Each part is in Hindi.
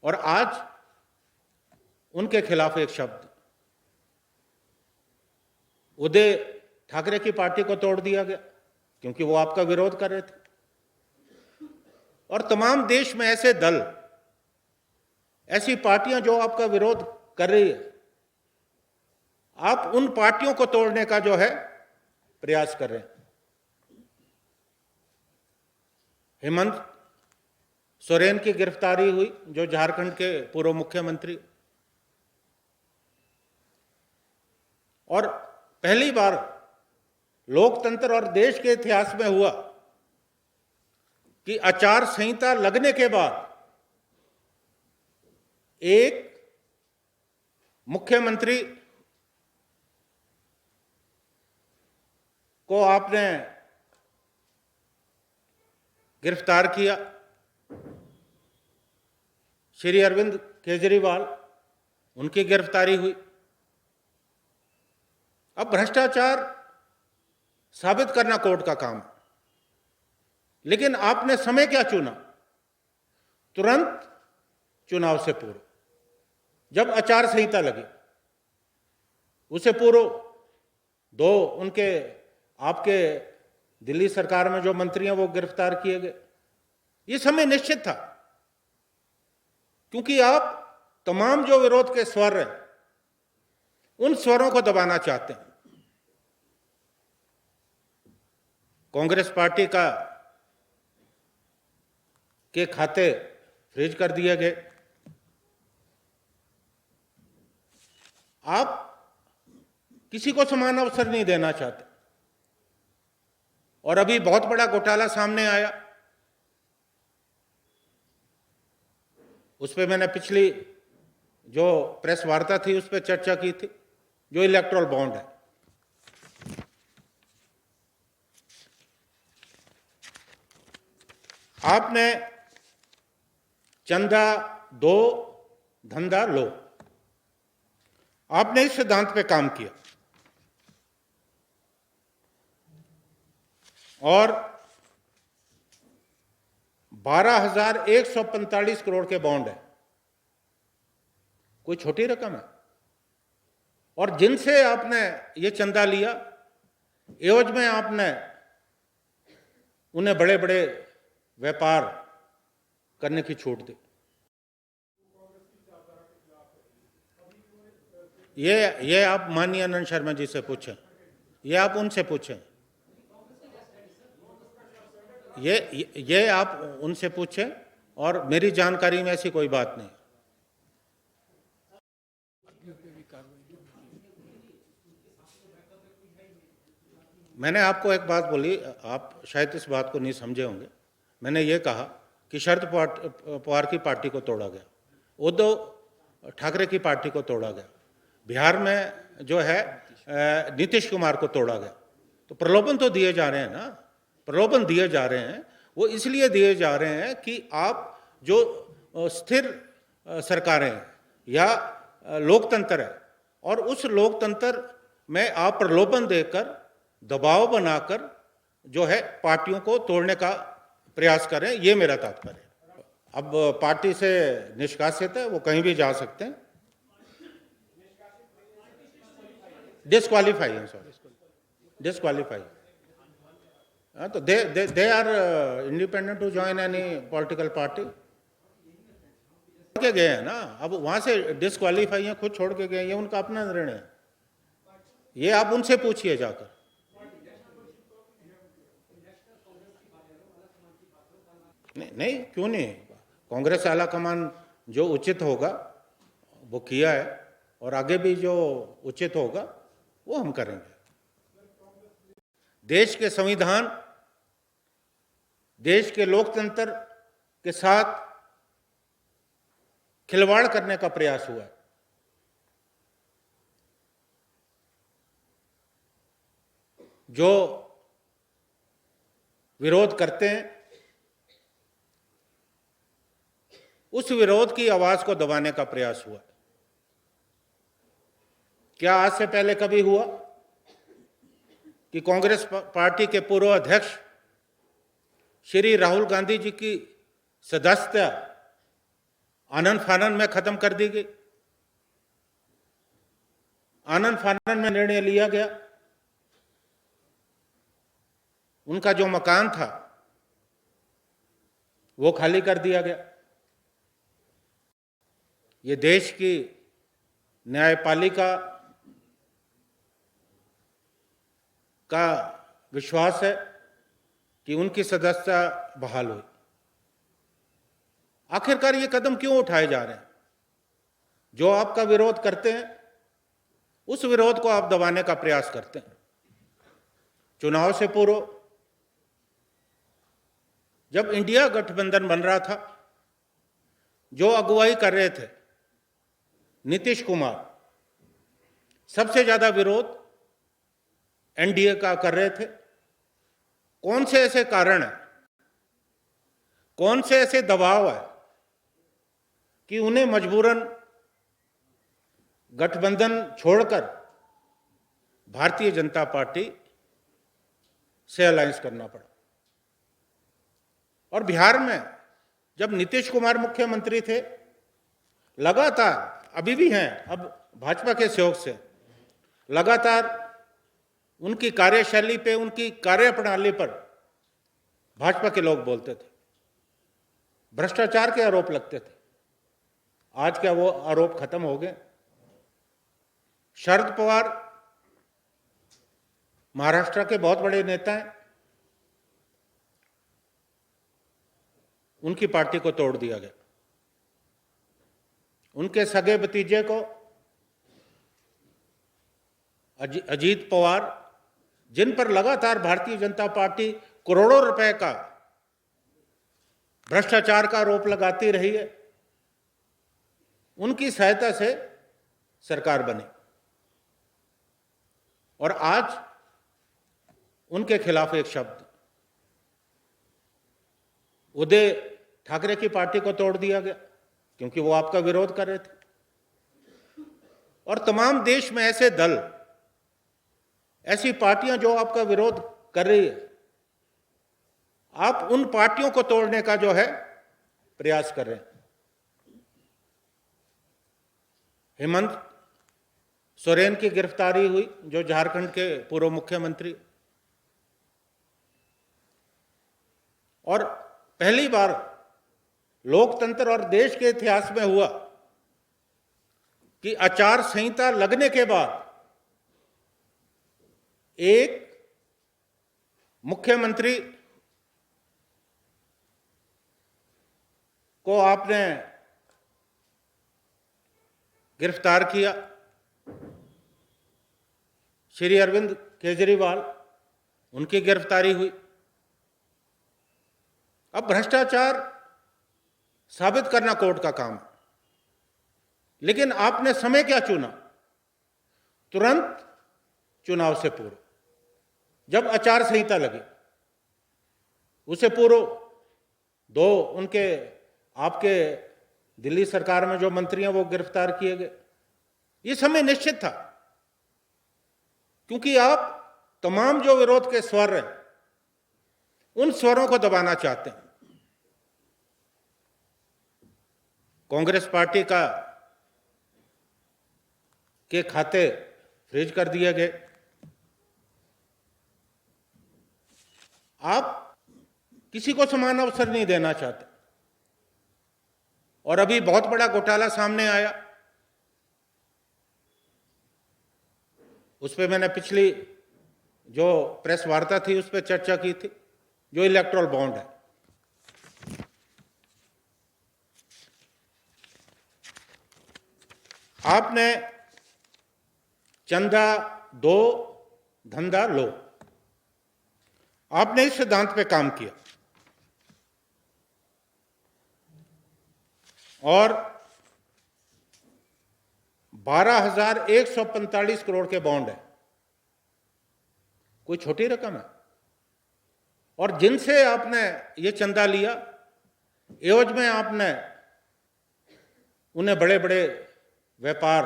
और आज उनके खिलाफ एक शब्द, उदय ठाकरे की पार्टी को तोड़ दिया गया क्योंकि वो आपका विरोध कर रहे थे। और तमाम देश में ऐसे दल, ऐसी पार्टियां जो आपका विरोध कर रही है, आप उन पार्टियों को तोड़ने का जो है प्रयास कर रहे हैं। हेमंत सोरेन की गिरफ्तारी हुई, जो झारखंड के पूर्व मुख्यमंत्री, और पहली बार लोकतंत्र और देश के इतिहास में हुआ कि आचार संहिता लगने के बाद एक मुख्यमंत्री को आपने गिरफ्तार किया। श्री अरविंद केजरीवाल, उनकी गिरफ्तारी हुई। अब भ्रष्टाचार साबित करना कोर्ट का काम है, लेकिन आपने समय क्या चुना? तुरंत चुनाव से पूर्व, जब आचार संहिता लगी, उसे पूर्व दो उनके आपके दिल्ली सरकार में जो मंत्री हैं वो गिरफ्तार किए गए। ये समय निश्चित था, क्योंकि आप तमाम जो विरोध के स्वर हैं उन स्वरों को दबाना चाहते हैं। कांग्रेस पार्टी के खाते फ्रीज कर दिए गए। आप किसी को समान अवसर नहीं देना चाहते। और अभी बहुत बड़ा घोटाला सामने आया, उस पर मैंने पिछली जो प्रेस वार्ता थी उस पर चर्चा की थी, जो इलेक्टोरल बॉन्ड है। आपने चंदा दो धंधा लो, आपने इस सिद्धांत पे काम किया और 12,145 करोड़ के बॉन्ड है। कोई छोटी रकम है। और जिनसे आपने ये चंदा लिया, एवज में आपने उन्हें बड़े बड़े व्यापार करने की छूट दी। ये आप माननीय आनंद शर्मा जी से पूछें, ये आप उनसे पूछें, ये आप उनसे पूछें, और मेरी जानकारी में ऐसी कोई बात नहीं। मैंने आपको एक बात बोली, आप शायद इस बात को नहीं समझे होंगे। मैंने ये कहा कि शरद पवार की पार्टी को तोड़ा गया, उद्धव ठाकरे की पार्टी को तोड़ा गया, बिहार में जो है नीतीश कुमार को तोड़ा गया। तो प्रलोभन तो दिए जा रहे हैं ना, प्रलोभन दिए जा रहे हैं। वो इसलिए दिए जा रहे हैं कि आप जो स्थिर सरकारें या लोकतंत्र है, और उस लोकतंत्र में आप प्रलोभन देकर, दबाव बनाकर जो है पार्टियों को तोड़ने का प्रयास करें, ये मेरा तात्पर्य है। अब पार्टी से निष्कासित है, वो कहीं भी जा सकते हैं। डिस्क्वालीफाई है, सॉरी, डिस्क्वालीफाई। तो they are independent to join any political party. छोड़ के गए हैं ना, अब वहां से डिस्क्वालीफाई है, खुद छोड़ के गए, ये उनका अपना निर्णय है। ये आप उनसे पूछिए जाकर। नहीं, क्यों नहीं? कांग्रेस आला कमान जो उचित होगा वो किया है, और आगे भी जो उचित होगा वो हम करेंगे। देश के संविधान, देश के लोकतंत्र के साथ खिलवाड़ करने का प्रयास हुआ है। जो विरोध करते हैं, उस विरोध की आवाज को दबाने का प्रयास हुआ। क्या आज से पहले कभी हुआ कि कांग्रेस पार्टी के पूर्व अध्यक्ष श्री राहुल गांधी जी की सदस्यता आनन फानन में खत्म कर दी गई। आनन फानन में निर्णय लिया गया, उनका जो मकान था वो खाली कर दिया गया। ये देश की न्यायपालिका का विश्वास है कि उनकी सदस्यता बहाल हुई। आखिरकार ये कदम क्यों उठाए जा रहे हैं? जो आपका विरोध करते हैं उस विरोध को आप दबाने का प्रयास करते हैं। चुनाव से पूर्व जब इंडिया गठबंधन बन रहा था, जो अगुवाई कर रहे थे नीतीश कुमार, सबसे ज्यादा विरोध एनडीए का कर रहे थे। कौन से ऐसे कारण हैं, कौन से ऐसे दबाव है कि उन्हें मजबूरन गठबंधन छोड़कर भारतीय जनता पार्टी से अलायंस करना पड़ा? और बिहार में जब नीतीश कुमार मुख्यमंत्री थे, लगातार, अभी भी हैं, अब भाजपा के सहयोग से लगातार उनकी कार्यशैली पे, उनकी कार्यप्रणाली पर भाजपा के लोग बोलते थे, भ्रष्टाचार के आरोप लगते थे। आज क्या वो आरोप खत्म हो गए? शरद पवार महाराष्ट्र के बहुत बड़े नेता हैं, उनकी पार्टी को तोड़ दिया गया। उनके सगे भतीजे को अजीत पवार, जिन पर लगातार भारतीय जनता पार्टी करोड़ों रुपए का भ्रष्टाचार का आरोप लगाती रही है, उनकी सहायता से सरकार बनी और आज उनके खिलाफ एक शब्द, उदय ठाकरे की पार्टी को तोड़ दिया गया क्योंकि वो आपका विरोध कर रहे थे। और तमाम देश में ऐसे दल, ऐसी पार्टियां जो आपका विरोध कर रही है, आप उन पार्टियों को तोड़ने का जो है प्रयास कर रहे हैं। हेमंत सोरेन की गिरफ्तारी हुई, जो झारखंड के पूर्व मुख्यमंत्री, और पहली बार लोकतंत्र और देश के इतिहास में हुआ कि आचार संहिता लगने के बाद एक मुख्यमंत्री को आपने गिरफ्तार किया, श्री अरविंद केजरीवाल, उनकी गिरफ्तारी हुई। अब भ्रष्टाचार साबित करना कोर्ट का काम है, लेकिन आपने समय क्या चुना? तुरंत चुनाव से पूर्व, जब आचार संहिता लगी, उससे पूर्व दो उनके, आपके दिल्ली सरकार में जो मंत्री हैं वो गिरफ्तार किए गए। ये समय निश्चित था क्योंकि आप तमाम जो विरोध के स्वर हैं उन स्वरों को दबाना चाहते हैं। कांग्रेस पार्टी के खाते फ्रीज कर दिए गए। आप किसी को समान अवसर नहीं देना चाहते और अभी बहुत बड़ा घोटाला सामने आया, उस पर मैंने पिछली जो प्रेस वार्ता थी उस पर चर्चा की थी, जो इलेक्टोरल बॉन्ड है। आपने चंदा दो धंधा लो, आपने इस सिद्धांत पे काम किया और 12,145 करोड़ के बॉन्ड है, कोई छोटी रकम है। और जिनसे आपने ये चंदा लिया, एवज में आपने उन्हें बड़े बड़े व्यापार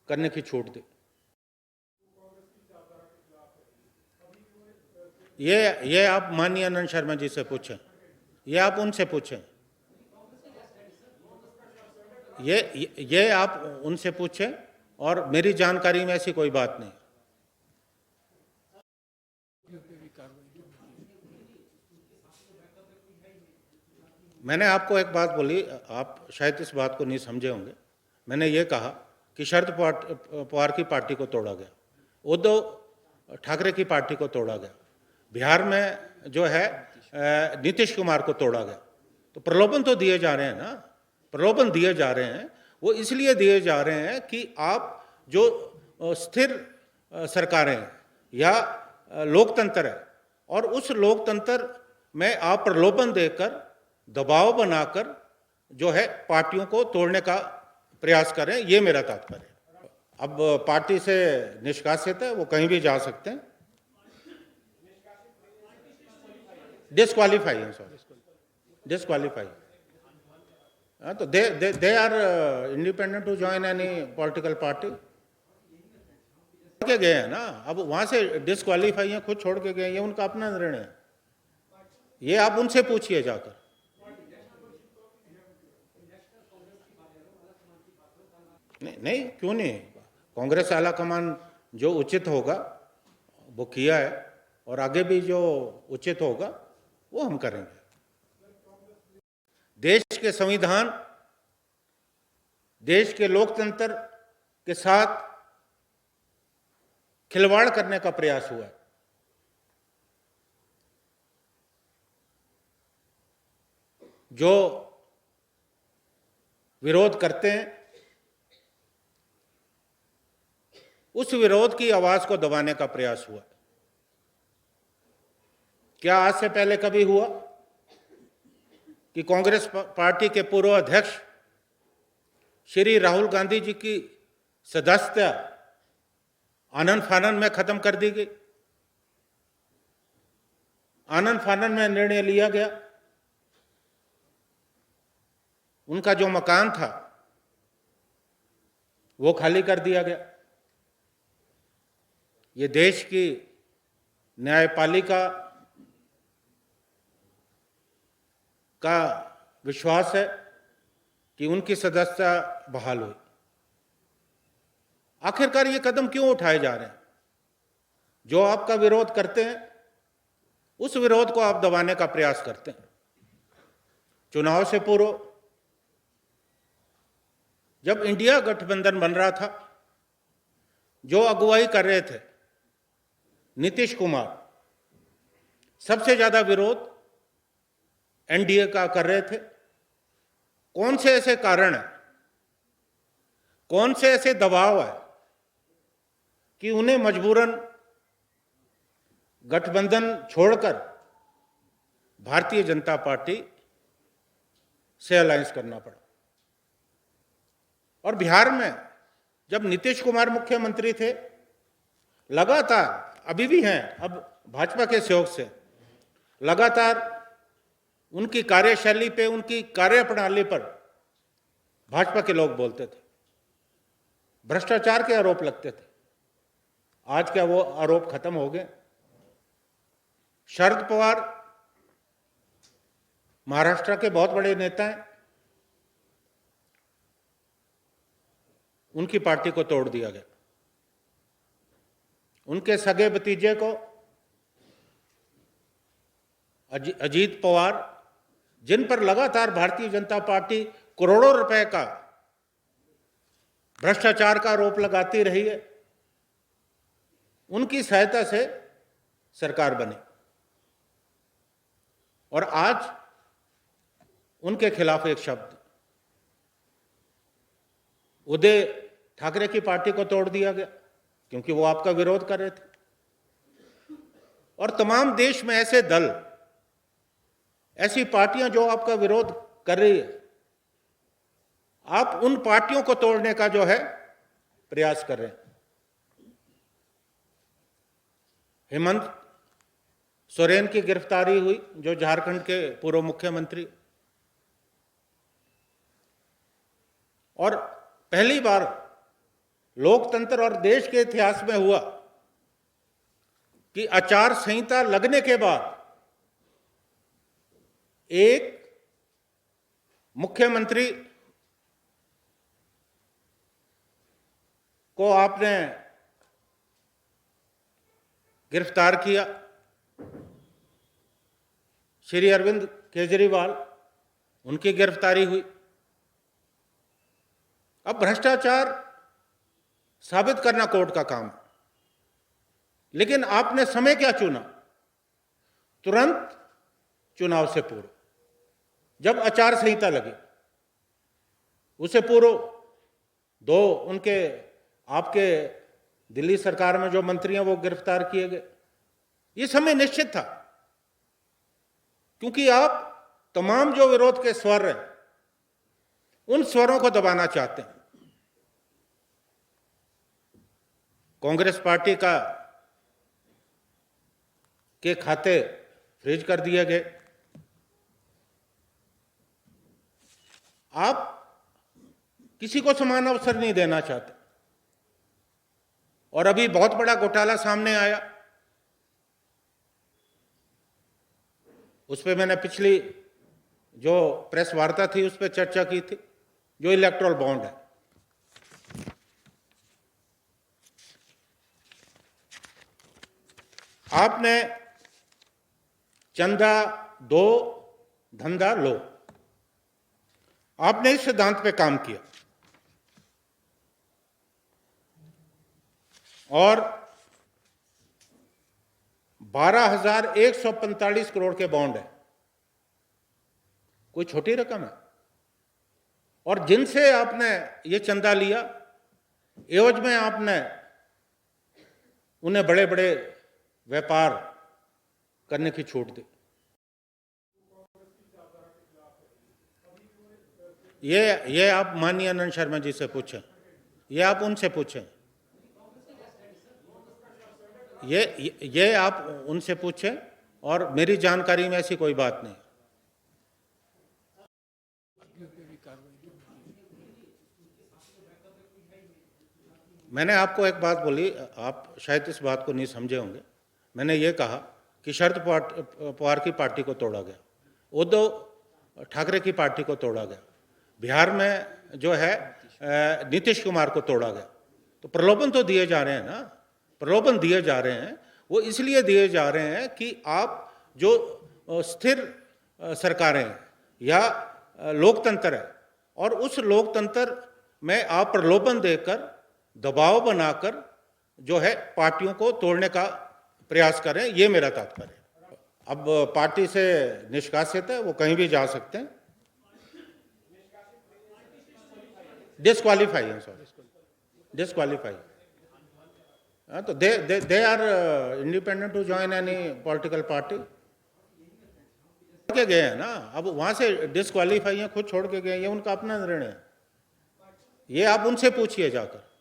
करने की छूट दी। ये आप माननीय आनंद शर्मा जी से पूछें, ये आप उनसे पूछें। ये आप उनसे पूछें, और मेरी जानकारी में ऐसी कोई बात नहीं। मैंने आपको एक बात बोली, आप शायद इस बात को नहीं समझे होंगे। मैंने ये कहा कि शरद पवार की पार्टी को तोड़ा गया, उद्धव ठाकरे की पार्टी को तोड़ा गया, बिहार में जो है नीतीश कुमार को तोड़ा गया। तो प्रलोभन तो दिए जा रहे हैं ना, प्रलोभन दिए जा रहे हैं। वो इसलिए दिए जा रहे हैं कि आप जो स्थिर सरकारें या लोकतंत्र है, और उस लोकतंत्र में आप प्रलोभन देकर, दबाव बनाकर जो है पार्टियों को तोड़ने का प्रयास करें, ये मेरा तात्पर्य है। अब पार्टी से निष्कासित है, वो कहीं भी जा सकते हैं। डिस्क्वालीफाई है, सॉरी, डिस्क्वालीफाई। तो they are independent to join any political party. छोड़ के गए हैं ना, अब वहां से डिस्क्वालीफाई है, खुद छोड़ के गए, ये उनका अपना निर्णय है। ये आप उनसे पूछिए जाकर। नहीं, क्यों नहीं। कांग्रेस आला कमान जो उचित होगा वो किया है, और आगे भी जो उचित होगा वो हम करेंगे। देश के संविधान, देश के लोकतंत्र के साथ खिलवाड़ करने का प्रयास हुआ है। जो विरोध करते हैं, उस विरोध की आवाज को दबाने का प्रयास हुआ। क्या आज से पहले कभी हुआ कि कांग्रेस पार्टी के पूर्व अध्यक्ष श्री राहुल गांधी जी की सदस्यता आनन फानन में खत्म कर दी गई? आनन फानन में निर्णय लिया गया, उनका जो मकान था वो खाली कर दिया गया। ये देश की न्यायपालिका का विश्वास है कि उनकी सदस्यता बहाल हुई। आखिरकार ये कदम क्यों उठाए जा रहे हैं? जो आपका विरोध करते हैं, उस विरोध को आप दबाने का प्रयास करते हैं। चुनाव से पूर्व जब इंडिया गठबंधन बन रहा था, जो अगुवाई कर रहे थे नीतीश कुमार, सबसे ज्यादा विरोध एनडीए का कर रहे थे। कौन से ऐसे कारण है, कौन से ऐसे दबाव है कि उन्हें मजबूरन गठबंधन छोड़कर भारतीय जनता पार्टी से अलायंस करना पड़ा? और बिहार में जब नीतीश कुमार मुख्यमंत्री थे, लगातार, अभी भी हैं, अब भाजपा के सहयोग से लगातार उनकी कार्यशैली पे, उनकी कार्यप्रणाली पर भाजपा के लोग बोलते थे, भ्रष्टाचार के आरोप लगते थे। आज क्या वो आरोप खत्म हो गए? शरद पवार महाराष्ट्र के बहुत बड़े नेता हैं, उनकी पार्टी को तोड़ दिया गया। उनके सगे भतीजे को अजीत पवार, जिन पर लगातार भारतीय जनता पार्टी करोड़ों रुपए का भ्रष्टाचार का आरोप लगाती रही है, उनकी सहायता से सरकार बनी, और आज उनके खिलाफ एक शब्द, उद्धव ठाकरे की पार्टी को तोड़ दिया गया क्योंकि वो आपका विरोध कर रहे थे। और तमाम देश में ऐसे दल, ऐसी पार्टियां जो आपका विरोध कर रही है, आप उन पार्टियों को तोड़ने का जो है प्रयास कर रहे हैं। हेमंत सोरेन की गिरफ्तारी हुई, जो झारखंड के पूर्व मुख्यमंत्री, और पहली बार लोकतंत्र और देश के इतिहास में हुआ कि आचार संहिता लगने के बाद एक मुख्यमंत्री को आपने गिरफ्तार किया, श्री अरविंद केजरीवाल, उनकी गिरफ्तारी हुई। अब भ्रष्टाचार साबित करना कोर्ट का काम है, लेकिन आपने समय क्या चुना? तुरंत चुनाव से पूर्व, जब आचार संहिता लगी, उसे पूर्व दो उनके आपके दिल्ली सरकार में जो मंत्री हैं वो गिरफ्तार किए गए। ये समय निश्चित था, क्योंकि आप तमाम जो विरोध के स्वर हैं उन स्वरों को दबाना चाहते हैं। कांग्रेस पार्टी के खाते फ्रीज कर दिए गए। आप किसी को समान अवसर नहीं देना चाहते, और अभी बहुत बड़ा घोटाला सामने आया। उस पर मैंने पिछली जो प्रेस वार्ता थी उस पर चर्चा की थी, जो इलेक्टोरल बॉन्ड है। आपने चंदा दो धंधा लो, आपने इस सिद्धांत पे काम किया, और 12,145 करोड़ के बॉन्ड है। कोई छोटी रकम है। और जिनसे आपने ये चंदा लिया, एवज में आपने उन्हें बड़े बड़े व्यापार करने की छूट दी। ये आप माननीय आनंद शर्मा जी से पूछें, ये आप उनसे पूछें, ये आप उनसे पूछें, और मेरी जानकारी में ऐसी कोई बात नहीं। मैंने आपको एक बात बोली, आप शायद इस बात को नहीं समझे होंगे। मैंने ये कहा कि शरद पवार की पार्टी को तोड़ा गया, उद्धव ठाकरे की पार्टी को तोड़ा गया, बिहार में जो है नीतीश कुमार को तोड़ा गया। तो प्रलोभन तो दिए जा रहे हैं ना, प्रलोभन दिए जा रहे हैं। वो इसलिए दिए जा रहे हैं कि आप जो स्थिर सरकारें या लोकतंत्र है, और उस लोकतंत्र में आप प्रलोभन देकर, दबाव बनाकर जो है पार्टियों को तोड़ने का प्रयास करें, ये मेरा तात्पर्य है। अब पार्टी से निष्कासित है, वो कहीं भी जा सकते हैं। डिस्क्वालीफाई है, सॉरी, डिस्क्वालीफाई। तो they are independent to join any political party. के गए हैं ना, अब वहां से डिस्क्वालीफाई है, खुद छोड़ के गए, ये उनका अपना निर्णय है। ये आप उनसे पूछिए जाकर।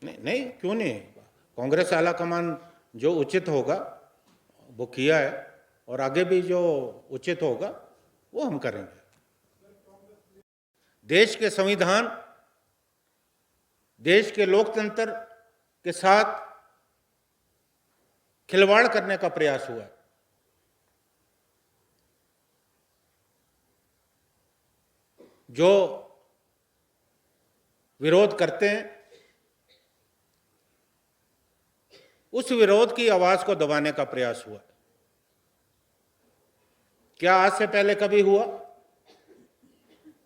नहीं, क्यों नहीं? कांग्रेस आला कमान जो उचित होगा वो किया है, और आगे भी जो उचित होगा वो हम करेंगे। देश के संविधान, देश के लोकतंत्र के साथ खिलवाड़ करने का प्रयास हुआ है। जो विरोध करते हैं, उस विरोध की आवाज को दबाने का प्रयास हुआ। क्या आज से पहले कभी हुआ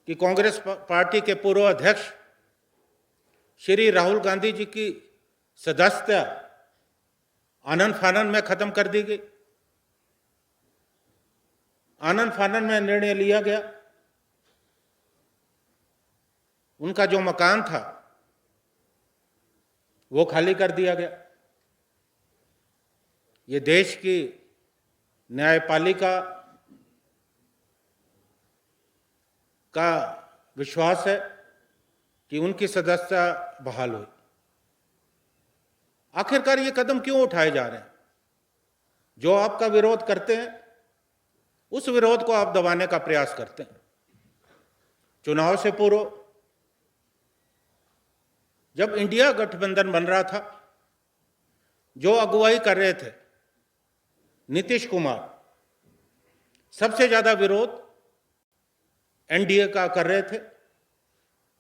कि कांग्रेस पार्टी के पूर्व अध्यक्ष श्री राहुल गांधी जी की सदस्यता आनन फानन में खत्म कर दी गई? आनन फानन में निर्णय लिया गया, उनका जो मकान था वो खाली कर दिया गया। ये देश की न्यायपालिका का विश्वास है कि उनकी सदस्यता बहाल हुई। आखिरकार ये कदम क्यों उठाए जा रहे हैं? जो आपका विरोध करते हैं, उस विरोध को आप दबाने का प्रयास करते हैं। चुनाव से पूर्व जब इंडिया गठबंधन बन रहा था, जो अगुवाई कर रहे थे नीतीश कुमार, सबसे ज्यादा विरोध एनडीए का कर रहे थे,